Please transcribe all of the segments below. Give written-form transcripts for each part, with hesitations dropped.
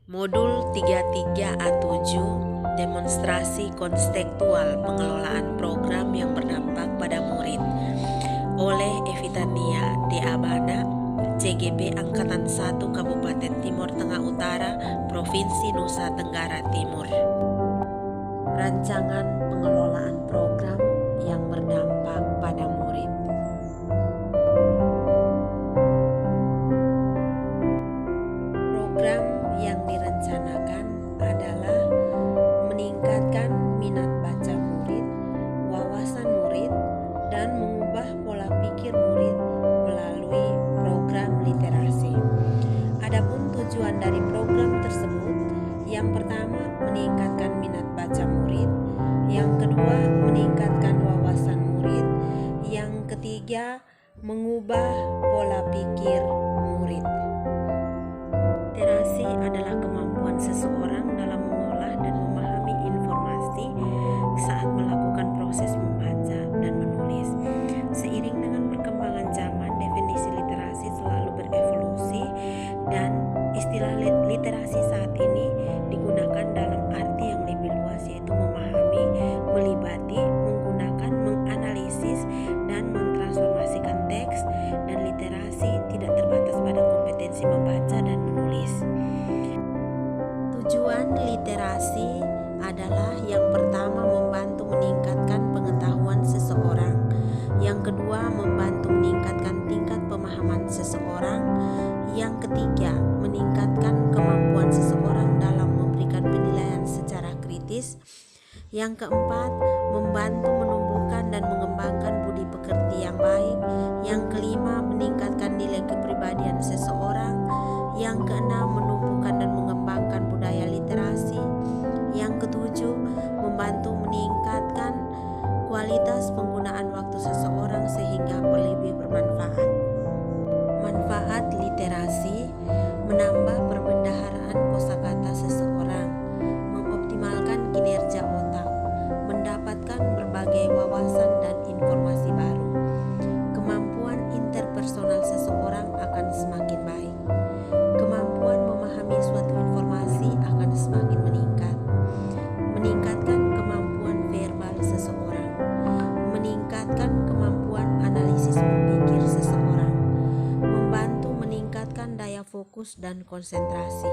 Modul 33A7 Demonstrasi Konstekstual Pengelolaan Program yang Berdampak pada Murid oleh Evitania D. Abana, CGP Angkatan 1 Kabupaten Timur Tengah Utara, Provinsi Nusa Tenggara Timur. Rancangan pengelolaan program yang berdampak pada murid. Program yang direncanakan adalah meningkatkan minat baca murid, wawasan murid, dan mengubah pola pikir murid melalui program literasi. Adapun tujuan dari program tersebut, yang pertama meningkatkan minat baca murid, yang kedua meningkatkan wawasan murid, yang ketiga mengubah pola pikir murid. Literasi adalah kemampuan seseorang dalam mengolah dan memahami informasi saat melakukan proses membaca dan menulis. Seiring dengan perkembangan zaman, definisi literasi selalu berevolusi dan istilah literasi saat ini digunakan dalam arti yang lebih luas, yaitu memahami, melibati, menggunakan, menganalisis, dan mentransformasikan teks. Dan literasi tidak terbatas pada kompetensi membaca dan menulis. Tujuan literasi adalah yang pertama membantu meningkatkan pengetahuan seseorang, yang kedua membantu meningkatkan tingkat pemahaman seseorang, yang ketiga meningkatkan kemampuan seseorang dalam memberikan penilaian secara kritis, yang keempat membantu menumbuhkan dan mengembangkan budi pekerti yang baik, yang kelima meningkatkan nilai kepribadian seseorang, yang keenam menumbuhkan dan mengembangkan budaya literasi, yang ketujuh membantu meningkatkan kualitas penggunaan waktu seseorang sehingga lebih bermanfaat. Manfaat literasi: menambah perbendaharaan kosakata seseorang, mengoptimalkan kinerja otak, mendapatkan berbagai wawasan dan informasi baru. Kemampuan interpersonal seseorang akan semakin baik. Kemampuan memahami suatu informasi akan semakin meningkat. Meningkatkan kemampuan verbal seseorang, meningkatkan kemampuan analisis berpikir seseorang, membantu meningkatkan daya fokus dan konsentrasi,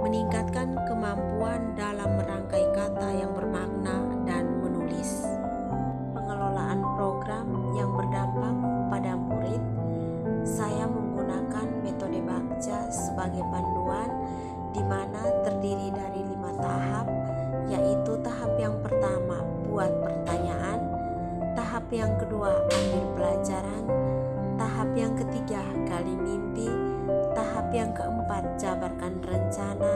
meningkatkan kemampuan dalam merangkai kata yang bermakna dan menulis. Pengelolaan program yang berdampak pada murid, saya menggunakan metode Bagja sebagai panduan, di mana terdiri dari 5 tahap, yaitu tahap yang pertama buat pertanyaan, tahap yang kedua ambil pelajaran, tahap yang ketiga gali mimpi, tahap yang keempat jabarkan rencana,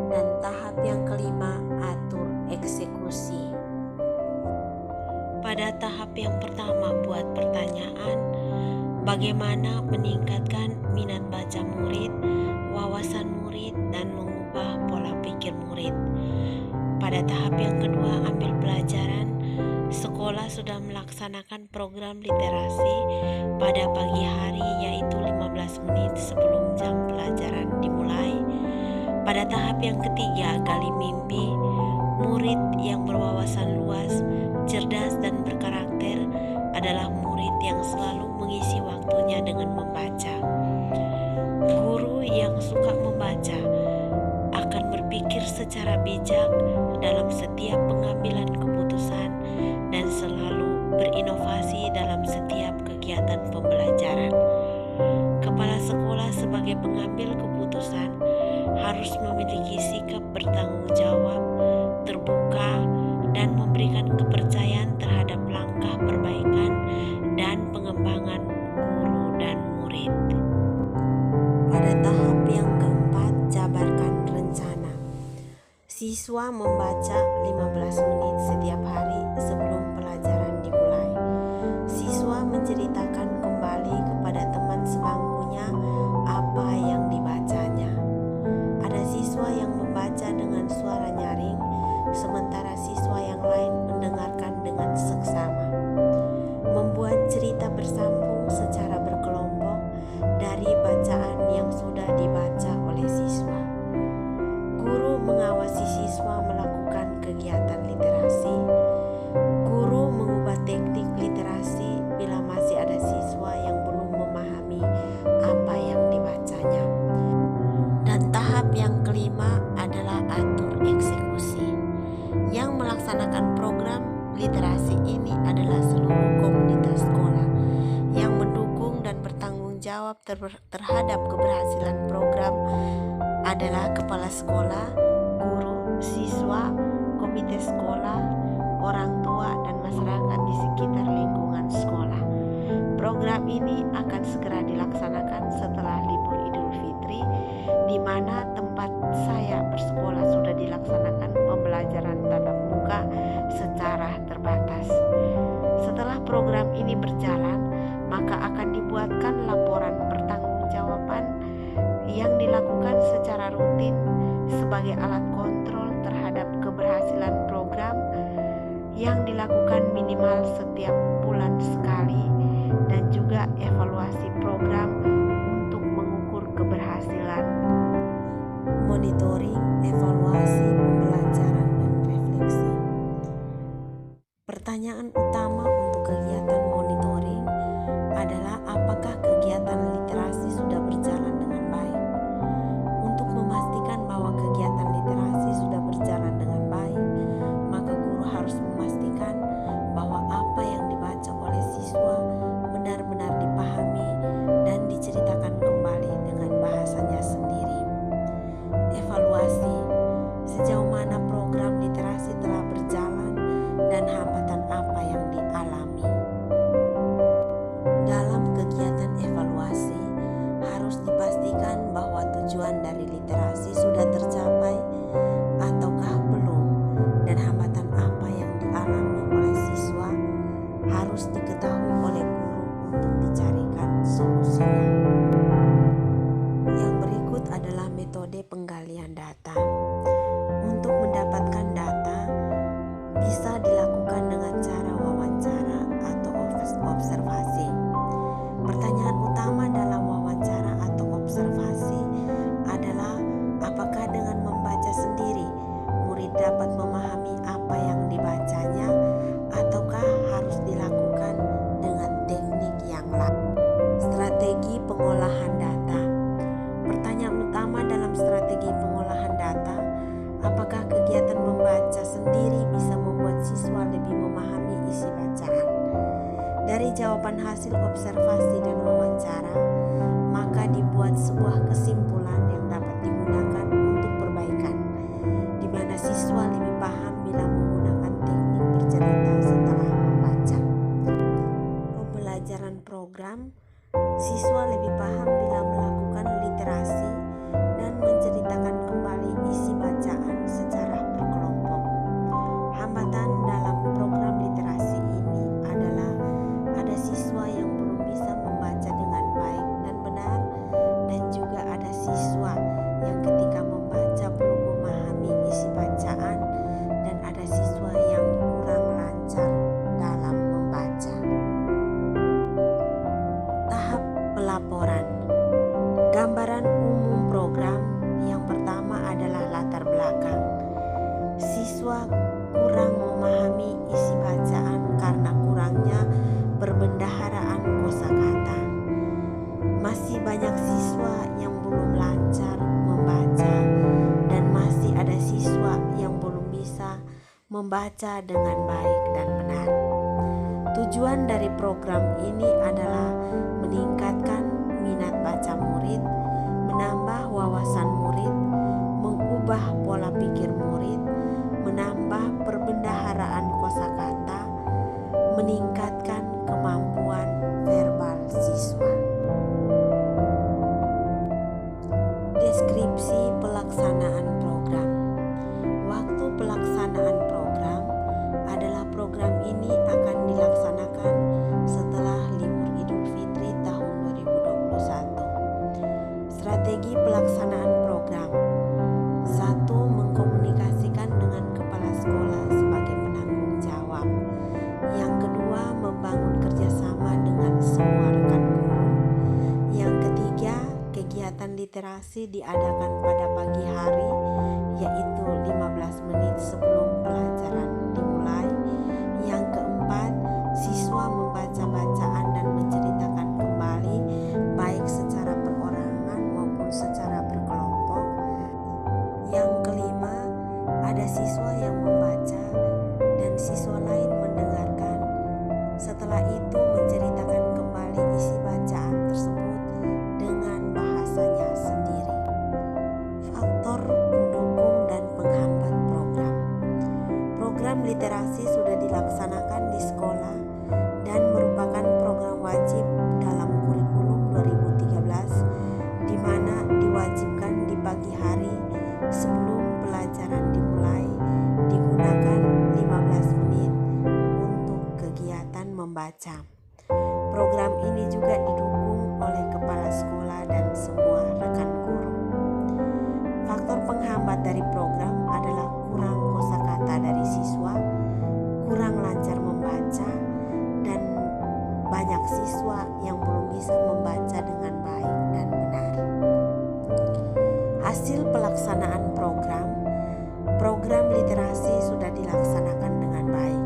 dan tahap yang kelima atur eksekusi. Pada tahap yang pertama buat pertanyaan, bagaimana meningkatkan minat baca murid, wawasan murid, dan mengubah pola pikir murid. Pada tahap yang kedua ambil pelajaran, sekolah sudah melaksanakan program literasi pada pagi hari, yaitu 15 menit sebelum jam pelajaran dimulai. Pada tahap yang ketiga gali mimpi, murid yang berwawasan luas, cerdas, dan berkarakter adalah murid yang selalu mengisi waktunya dengan membaca. Guru yang suka membaca akan berpikir secara bijak dalam setiap pengambilan keputusan dan selalu berinovasi dalam setiap kegiatan pembelajaran. Kepala sekolah sebagai pengambil keputusan harus memiliki sikap bertanggung jawab, terbuka, dan memberikan kepercayaan terhadap langkah perbaikan dan pengembangan guru dan murid. Pada tahap yang keempat, jabarkan rencana. Siswa membaca 15 menit setiap hari sebelum pelajaran dimulai. Siswa menceritakan kembali kepada teman sebangkunya apa yang dibacanya. Ada siswa yang membaca dengan suara nyaring, sementara siswa yang lain mendengarkan dengan seksama. Membuat cerita bersambung secara berkelompok dari bacaan yang sudah dibaca oleh siswa. yang kelima adalah atur eksekusi. Yang melaksanakan program literasi ini adalah seluruh komunitas sekolah yang mendukung dan bertanggung jawab terhadap keberhasilan program adalah kepala sekolah, guru, siswa, komite sekolah, orang tua, dan masyarakat di sekitar lingkungan sekolah. Program ini akan segera dilaksanakan setelah libur Idul Fitri, di mana tempat saya bersekolah sudah dilaksanakan pembelajaran tatap muka secara terbatas. Setelah program ini berjalan, maka akan dibuatkan laporan pertanggungjawaban yang dilakukan secara rutin sebagai alat kontrol terhadap keberhasilan program yang dilakukan minimal setiap bulan sekali, dan juga evaluasi program untuk mengukur keberhasilan. Monitoring, evaluasi, pembelajaran, dan refleksi. Pertanyaan utama untuk kegiatan monitoring adalah apakah kegiatan literasi sudah berjalan dengan baik. Untuk memastikan bahwa kegiatan literasi sudah berjalan dengan baik, maka guru harus memastikan bahwa apa yang dibaca oleh siswa benar-benar dipahami dan diceritakan kembali dengan bahasanya sendiri. Evaluasi, sejauh mana program literasi telah berjalan dan hambatan apa yang dialami. Dalam kegiatan evaluasi, harus dipastikan bahwa tujuan dari literasi sudah tercapai ataukah belum, dan hambatan apa yang dialami oleh siswa harus diketahui oleh guru untuk dicarikan solusinya. Yang berikut adalah metode penggalian data. Untuk mendapatkan data, bisa dilakukan dengan cara wawancara atau observasi. Pertanyaan utama dalam wawancara atau observasi adalah apakah dengan membaca sendiri, murid dapat memahami apa yang dibacanya, ataukah harus dilakukan dengan teknik yang lain. Strategi pengolahan data. Pertanyaan utama dalam strategi pengolahan data, apakah kegiatan membaca sendiri bisa membuat siswa lebih memahami isi bacaan? Dari jawaban hasil observasi dan wawancara, maka dibuat sebuah kesimpulan yang dapat digunakan untuk perbaikan, di mana siswa lebih paham bila menggunakan teknik bercerita setelah membaca. Pembelajaran program, siswa lebih paham bila melakukan literasi dan menceritakan kembali isi bacaan secara berkelompok. Hambatan dalam program literasi ini adalah ada siswa yang belum bisa membaca dengan baik dan benar, dan juga ada siswa yang ketika membaca belum memahami isi bacaan, dan ada siswa yang kurang lancar dalam membaca. Tahap pelaporan. Gambaran umum program yang pertama adalah latar belakang. Siswa kurang memahami isi bacaan karena kurangnya perbendaharaan kosakata. Masih banyak siswa yang belum lancar membaca, dan masih ada siswa yang belum bisa membaca dengan baik dan benar. Tujuan dari program ini adalah meningkatkan minat baca murid, menambah wawasan murid, mengubah pola pikir murid, menambah perbendaharaan kosakata, meningkatkan kemampuan verbal siswa. Deskripsi pelaksanaan program. Waktu pelaksanaan program adalah program ini akan dilaksanakan setelah libur Idul Fitri tahun 2021. Strategi pelaksanaan program. 1. Mengkomunikasikan dengan kepala sekolah sebagai penanggung jawab. Yang kedua, membangun kerjasama dengan semua rekan guru. Yang ketiga, kegiatan literasi diadakan pada pagi hari, yaitu 15 menit sebelum pelajaran dimulai. Yang keempat, siswa membaca bacaan dan menceritakan kembali, baik secara perorangan maupun secara berkelompok. siswa yang membaca dan siswa lain mendengarkan. Setelah itu menceritakan kembali isi bacaan tersebut dengan bahasanya sendiri. Faktor pendukung dan penghambat program. Program literasi sudah dilaksanakan di sekolah dan merupakan program wajib dalam kurikulum 2013, di mana diwajibkan di pagi hari sebelum pelajaran dimulai digunakan 15 menit untuk kegiatan membaca. Program ini juga didukung oleh kepala sekolah dan semua rekan guru. Faktor penghambat dari program adalah kurang kosakata dari siswa, kurang lancar membaca, dan banyak siswa yang belum bisa membaca dengan baik dan benar. Hasil pelaksanaan program literasi sudah dilaksanakan dengan baik.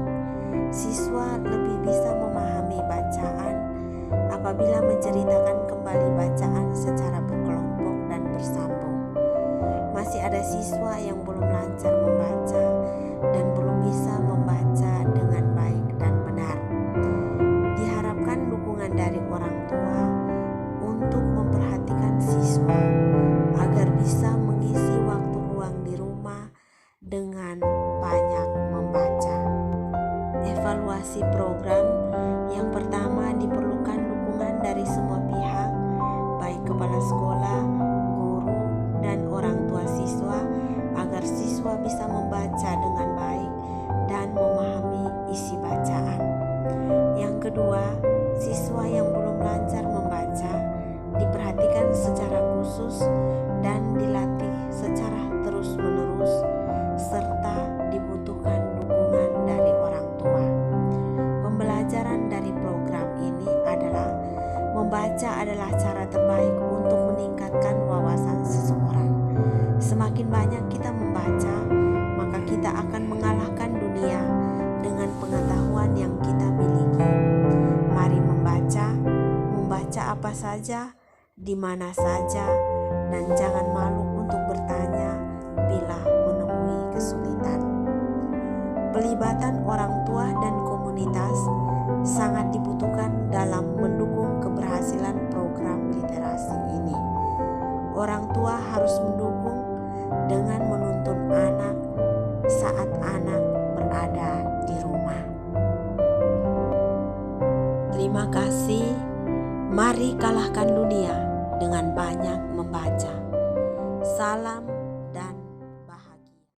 Siswa lebih bisa memahami bacaan apabila menceritakan kembali bacaan secara berkelompok dan bersambung. Masih ada siswa yang belum lancar membaca dan belum bisa membaca dengan baik dan benar. Diharapkan dukungan dari orang tua untuk memperhatikan siswa agar bisa mengisi waktu luang di rumah dengan banyak membaca. Evaluasi program. Yang pertama, diperlukan dukungan dari semua pihak, baik kepala sekolah, guru, dan orang tua siswa, agar siswa bisa membaca dengan baik dan memahami isi bacaan. Yang kedua, siswa yang belum lancar membaca diperhatikan secara khusus dan dilatih secara terus-menerus, serta dibutuhkan dukungan dari orang tua. Pembelajaran dari program ini adalah membaca adalah cara terbaik untuk meningkatkan wawasan seseorang. Semakin banyak kita membaca, maka kita akan mengalahkan dunia dengan pengetahuan yang kita miliki. Mari membaca apa saja, di mana saja, dan jangan malu untuk bertanya bila menemui kesulitan. Pelibatan orang tua dan komunitas sangat dibutuhkan dalam mendukung keberhasilan program literasi ini. Orang tua harus mendukung dengan menuntun anak saat anak berada di rumah. Terima kasih. Mari kalahkan dunia dengan banyak membaca. Salam